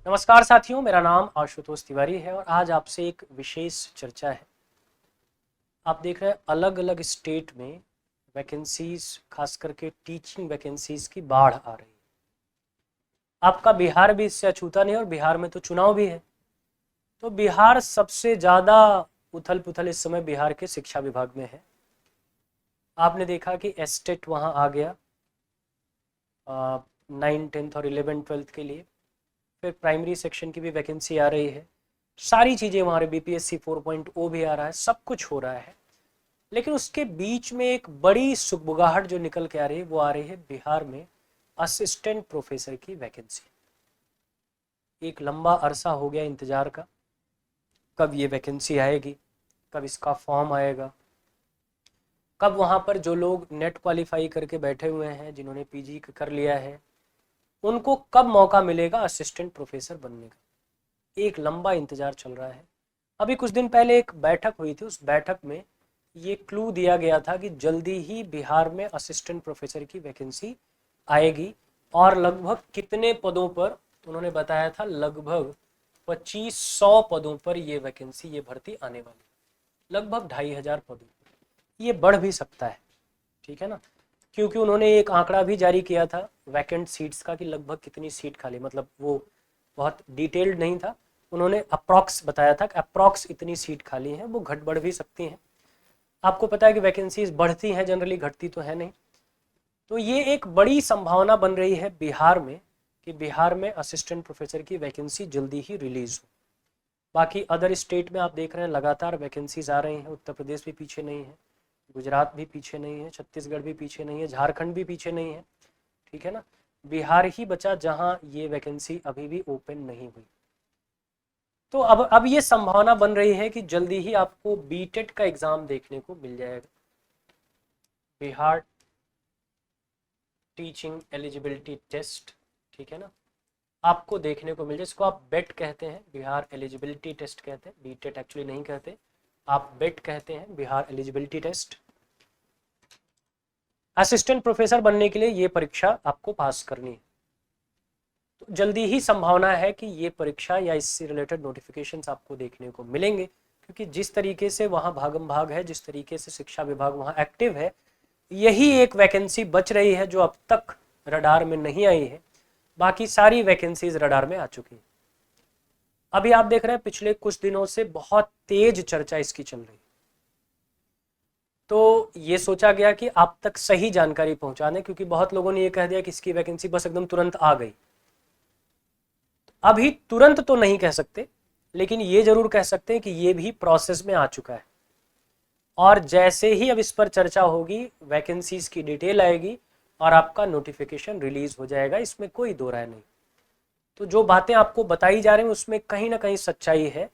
नमस्कार साथियों, मेरा नाम आशुतोष तिवारी है और आज आपसे एक विशेष चर्चा है। आप देख रहे हैं अलग अलग स्टेट में वैकेंसीज, खास करके टीचिंग वैकेंसीज की बाढ़ आ रही है। आपका बिहार भी इससे अछूता नहीं और बिहार में तो चुनाव भी है। तो बिहार सबसे ज़्यादा उथल पुथल इस समय बिहार के शिक्षा विभाग में है। आपने देखा कि एस्टेट वहाँ आ गया 9, 10th और 11, 12th के लिए। फिर प्राइमरी सेक्शन की भी वैकेंसी आ रही है। सारी चीज़ें हमारे बीपीएससी 4.0 भी आ रहा है, सब कुछ हो रहा है। लेकिन उसके बीच में एक बड़ी सुगबुगाहट जो निकल के आ रही है वो आ रही है बिहार में असिस्टेंट प्रोफेसर की वैकेंसी। एक लंबा अरसा हो गया इंतजार का, कब ये वैकेंसी आएगी, कब इसका फॉर्म आएगा, कब वहाँ पर जो लोग नेट क्वालिफाई करके बैठे हुए हैं, जिन्होंने पीजी कर लिया है, उनको कब मौका मिलेगा असिस्टेंट प्रोफेसर बनने का। एक लंबा इंतजार चल रहा है। अभी कुछ दिन पहले एक बैठक हुई थी, उस बैठक में ये क्लू दिया गया था कि जल्दी ही बिहार में असिस्टेंट प्रोफेसर की वैकेंसी आएगी और लगभग कितने पदों पर उन्होंने बताया था, लगभग 2500 पदों पर ये वैकेंसी, ये भर्ती आने वाली, लगभग 2500 पदों। ये बढ़ भी सकता है, ठीक है ना, क्योंकि उन्होंने एक आंकड़ा भी जारी किया था वैकेंट सीट्स का कि लगभग कितनी सीट खाली, मतलब वो बहुत डिटेल्ड नहीं था, उन्होंने अप्रॉक्स बताया था कि अप्रॉक्स इतनी सीट खाली हैं, वो घट बढ़ भी सकती हैं। आपको पता है कि वैकेंसीज बढ़ती हैं जनरली, घटती तो है नहीं। तो ये एक बड़ी संभावना बन रही है बिहार में कि बिहार में असिस्टेंट प्रोफेसर की वैकेंसी जल्दी ही रिलीज हो। बाकी अदर स्टेट में आप देख रहे हैं लगातार वैकेंसीज आ रही हैं। उत्तर प्रदेश भी पीछे नहीं है, गुजरात भी पीछे नहीं है, छत्तीसगढ़ भी पीछे नहीं है, झारखंड भी पीछे नहीं है, ठीक है ना। बिहार ही बचा जहां ये वैकेंसी अभी भी ओपन नहीं हुई। तो अब ये संभावना बन रही है कि जल्दी ही आपको बीटेट का एग्जाम देखने को मिल जाएगा, बिहार टीचिंग एलिजिबिलिटी टेस्ट, ठीक है ना, आपको देखने को मिल जाए। इसको आप बेट कहते हैं, बिहार एलिजिबिलिटी टेस्ट कहते हैं, बीटेट एक्चुअली नहीं कहते, आप बेट कहते हैं, Bihar eligibility test. Assistant professor बनने के लिए ये परीक्षा आपको पास करनी है। तो जल्दी ही संभावना है कि ये परीक्षा या इससे रिलेटेड नोटिफिकेशंस आपको देखने को मिलेंगे, क्योंकि जिस तरीके से वहाँ भागम भाग है, जिस तरीके से शिक्षा विभाग वहाँ एक्टिव है, यही एक वैकेंसी बच रही है जो अब तक रडार में नहीं आई है। बाकी सारी वैकेंसीज रडार में आ चुकी है। अभी आप देख रहे हैं पिछले कुछ दिनों से बहुत तेज चर्चा इसकी चल रही है। तो ये सोचा गया कि आप तक सही जानकारी पहुंचाने, क्योंकि बहुत लोगों ने ये कह दिया कि इसकी वैकेंसी बस एकदम तुरंत आ गई। अभी तुरंत तो नहीं कह सकते, लेकिन ये जरूर कह सकते हैं कि ये भी प्रोसेस में आ चुका है। और जैसे ही अब इस पर चर्चा होगी, वैकेंसीज की डिटेल आएगी और आपका नोटिफिकेशन रिलीज हो जाएगा, इसमें कोई दो राय नहीं। तो जो बातें आपको बताई जा रही हैं उसमें कहीं ना कहीं सच्चाई है।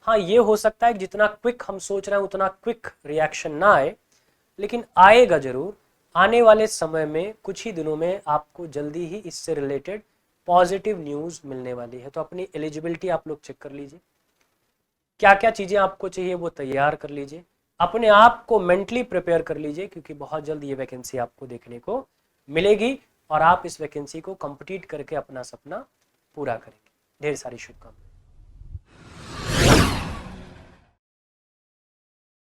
हाँ, ये हो सकता है कि जितना क्विक हम सोच रहे हैं उतना क्विक रिएक्शन ना आए, लेकिन आएगा जरूर। आने वाले समय में कुछ ही दिनों में आपको जल्दी ही इससे रिलेटेड पॉजिटिव न्यूज़ मिलने वाली है। तो अपनी एलिजिबिलिटी आप लोग चेक कर लीजिए, क्या क्या चीज़ें आपको चाहिए वो तैयार कर लीजिए, अपने आप को मेंटली प्रिपेयर कर लीजिए, क्योंकि बहुत जल्द ये वैकेंसी आपको देखने को मिलेगी और आप इस वैकेंसी को कंप्लीट करके अपना सपना पूरा करेंगे। ढेर सारी शुभकामनाएं।